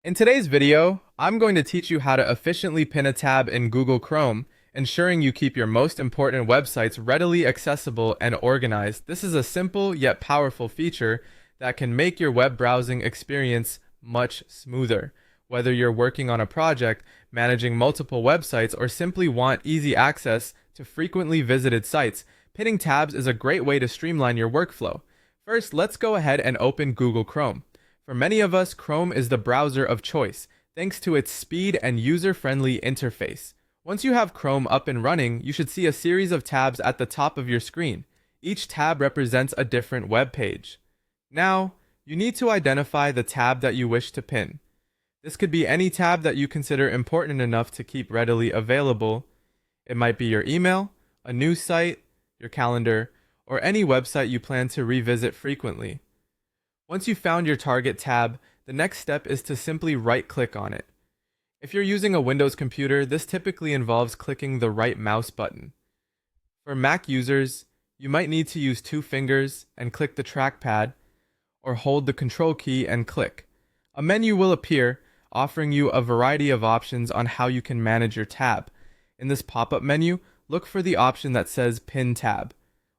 In today's video, I'm going to teach you how to efficiently pin a tab in Google Chrome, ensuring you keep your most important websites readily accessible and organized. This is a simple yet powerful feature that can make your web browsing experience much smoother. Whether you're working on a project, managing multiple websites, or simply want easy access to frequently visited sites, pinning tabs is a great way to streamline your workflow. First, let's go ahead and open Google Chrome. For many of us, Chrome is the browser of choice, thanks to its speed and user-friendly interface. Once you have Chrome up and running, you should see a series of tabs at the top of your screen. Each tab represents a different web page. Now, you need to identify the tab that you wish to pin. This could be any tab that you consider important enough to keep readily available. It might be your email, a news site, your calendar, or any website you plan to revisit frequently. Once you've found your target tab, the next step is to simply right-click on it. If you're using a Windows computer, this typically involves clicking the right mouse button. For Mac users, you might need to use two fingers and click the trackpad, or hold the Control key and click. A menu will appear, offering you a variety of options on how you can manage your tab. In this pop-up menu, look for the option that says Pin Tab.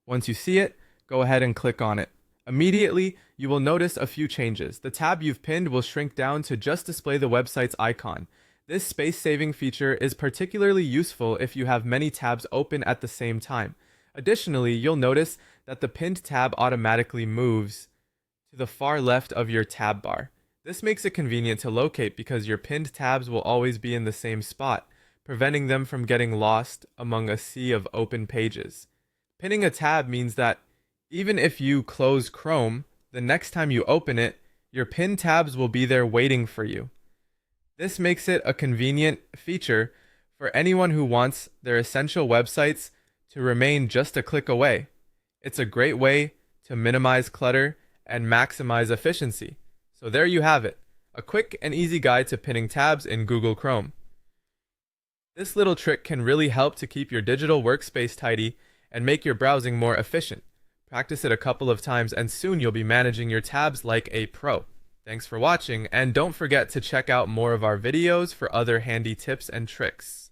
Once you see it, go ahead and click on it. Immediately, you will notice a few changes. The tab you've pinned will shrink down to just display the website's icon. This space-saving feature is particularly useful if you have many tabs open at the same time. Additionally, you'll notice that the pinned tab automatically moves to the far left of your tab bar. This makes it convenient to locate because your pinned tabs will always be in the same spot, preventing them from getting lost among a sea of open pages. Pinning a tab means that even if you close Chrome, the next time you open it, your pinned tabs will be there waiting for you. This makes it a convenient feature for anyone who wants their essential websites to remain just a click away. It's a great way to minimize clutter and maximize efficiency. So there you have it, a quick and easy guide to pinning tabs in Google Chrome. This little trick can really help to keep your digital workspace tidy and make your browsing more efficient. Practice it a couple of times and soon you'll be managing your tabs like a pro. Thanks for watching, and don't forget to check out more of our videos for other handy tips and tricks.